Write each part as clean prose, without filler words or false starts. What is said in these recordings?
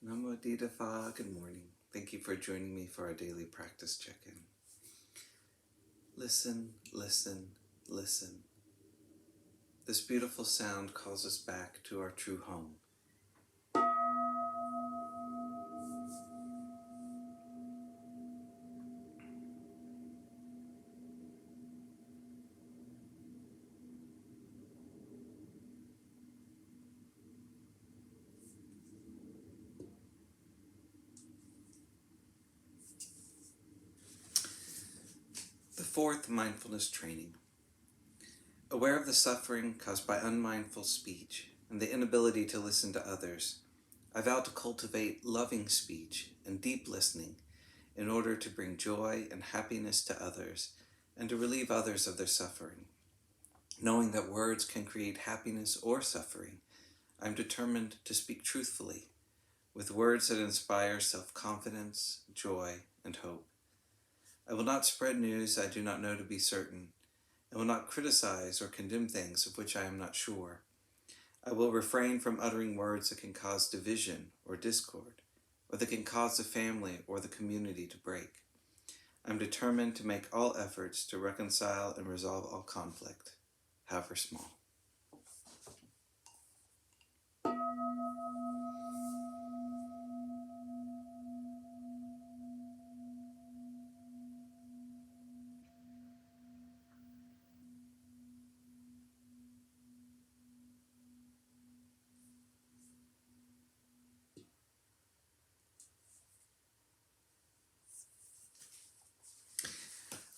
Namo Phat, good morning. Thank you for joining me for our daily practice check-in. Listen, listen, listen. This beautiful sound calls us back to our true home. The fourth mindfulness training. Aware of the suffering caused by unmindful speech and the inability to listen to others, I vow to cultivate loving speech and deep listening in order to bring joy and happiness to others and to relieve others of their suffering. Knowing that words can create happiness or suffering, I am determined to speak truthfully, with words that inspire self-confidence, joy, and hope. I will not spread news I do not know to be certain, and will not criticize or condemn things of which I am not sure. I will refrain from uttering words that can cause division or discord, or that can cause the family or the community to break. I am determined to make all efforts to reconcile and resolve all conflict, however small.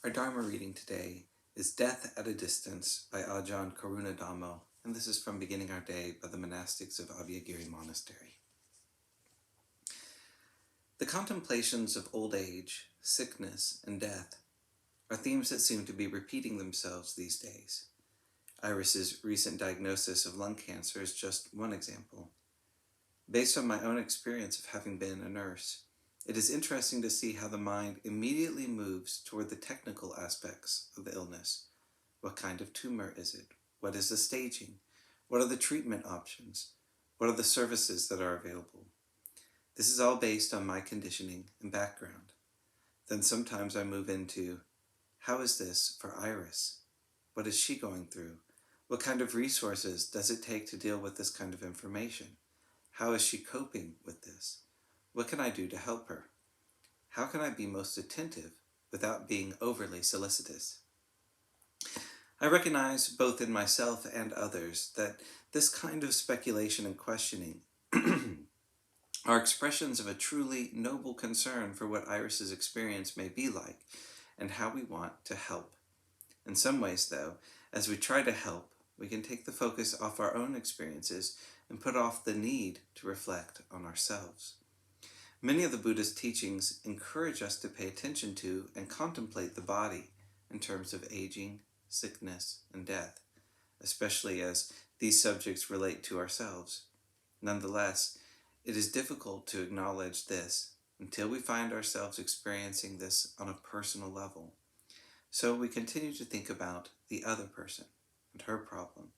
Our Dharma reading today is Death at a Distance by Ajahn Karuna Dhamma, and this is from Beginning Our Day by the monastics of Abhayagiri Monastery. The contemplations of old age, sickness, and death are themes that seem to be repeating themselves these days. Iris's recent diagnosis of lung cancer is just one example. Based on my own experience of having been a nurse, it is interesting to see how the mind immediately moves toward the technical aspects of the illness. What kind of tumor is it? What is the staging? What are the treatment options? What are the services that are available? This is all based on my conditioning and background. Then sometimes I move into, how is this for Iris? What is she going through? What kind of resources does it take to deal with this kind of information? How is she coping with this? What can I do to help her? How can I be most attentive without being overly solicitous? I recognize, both in myself and others, that this kind of speculation and questioning are expressions of a truly noble concern for what Iris's experience may be like and how we want to help. In some ways, though, as we try to help, we can take the focus off our own experiences and put off the need to reflect on ourselves. Many of the Buddhist teachings encourage us to pay attention to and contemplate the body in terms of aging, sickness, and death, especially as these subjects relate to ourselves. Nonetheless, it is difficult to acknowledge this until we find ourselves experiencing this on a personal level. So we continue to think about the other person and her problem,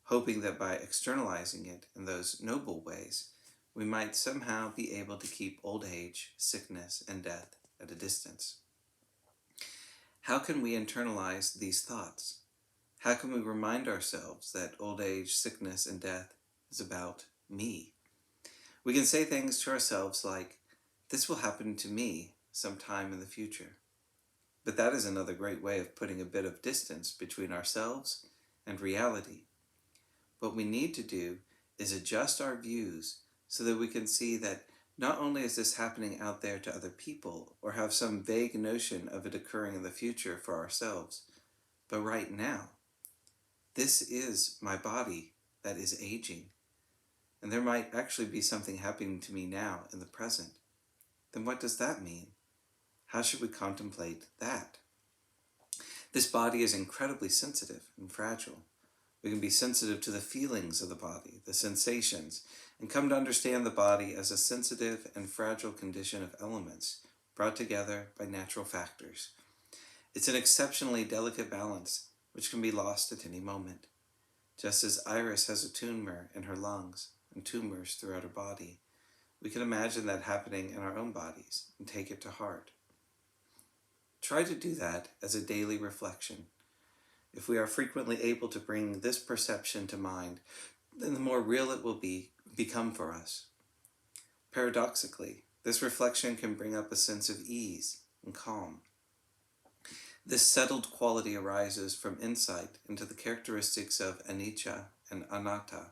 hoping that by externalizing it in those noble ways, we might somehow be able to keep old age, sickness, and death at a distance. How can we internalize these thoughts? How can we remind ourselves that old age, sickness, and death is about me? We can say things to ourselves like, this will happen to me sometime in the future. But that is another great way of putting a bit of distance between ourselves and reality. What we need to do is adjust our views so that we can see that not only is this happening out there to other people or have some vague notion of it occurring in the future for ourselves, but right now, this is my body that is aging. And there might actually be something happening to me now in the present. Then what does that mean? How should we contemplate that? This body is incredibly sensitive and fragile. We can be sensitive to the feelings of the body, the sensations, and come to understand the body as a sensitive and fragile condition of elements brought together by natural factors. It's an exceptionally delicate balance which can be lost at any moment. Just as Iris has a tumor in her lungs and tumors throughout her body, we can imagine that happening in our own bodies and take it to heart. Try to do that as a daily reflection. If we are frequently able to bring this perception to mind, then the more real it will become for us. Paradoxically, this reflection can bring up a sense of ease and calm. This settled quality arises from insight into the characteristics of anicca and anatta,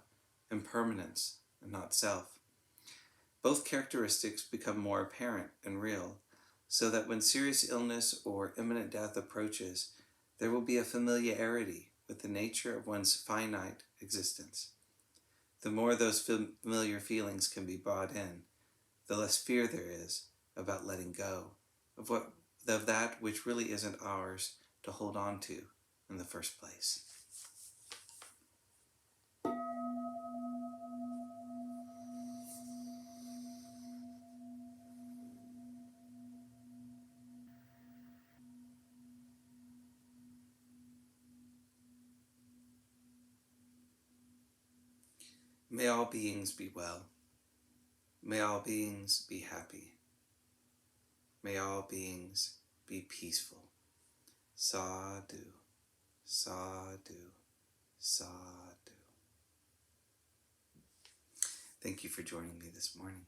impermanence and not self. Both characteristics become more apparent and real, so that when serious illness or imminent death approaches, there will be a familiarity with the nature of one's finite existence. The more those familiar feelings can be brought in, the less fear there is about letting go of that which really isn't ours to hold on to in the first place. May all beings be well. May all beings be happy. May all beings be peaceful. Sadhu, sadhu, sadhu. Thank you for joining me this morning.